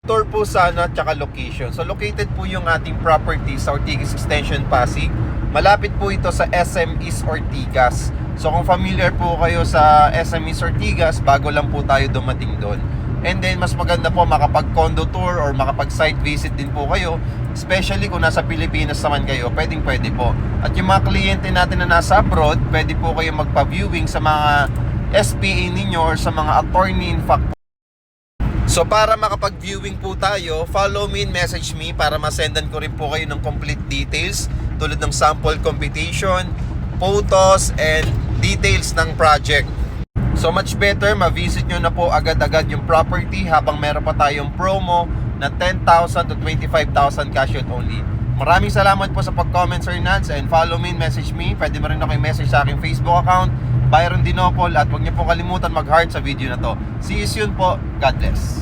tour po sana at saka location. So located po yung ating property sa Ortigas Extension, Pasig. Malapit po ito sa SM East Ortigas. So kung familiar po kayo sa SM East Ortigas, bago lang po tayo dumating doon. And then mas maganda po makapag-condo tour or makapag-site visit din po kayo. Especially kung nasa Pilipinas naman kayo, pwedeng-pwede po. At yung mga kliyente natin na nasa abroad, pwede po kayo magpa-viewing sa mga SPA ninyo or sa mga attorney in fact. So para makapag-viewing po tayo, follow me and message me para masendan ko rin po kayo ng complete details tulad ng sample computation, photos, and details ng project. So much better, ma-visit nyo na po agad-agad yung property habang meron pa tayong promo na 10,000 to 25,000 cash out only. Maraming salamat po sa pag-comment, Sir Nance, and follow me and message me. Pwede mo rin ako i-message sa aking Facebook account, Byron Dinopol, at huwag niyo po kalimutan mag-heart sa video na to. See you soon po. God bless.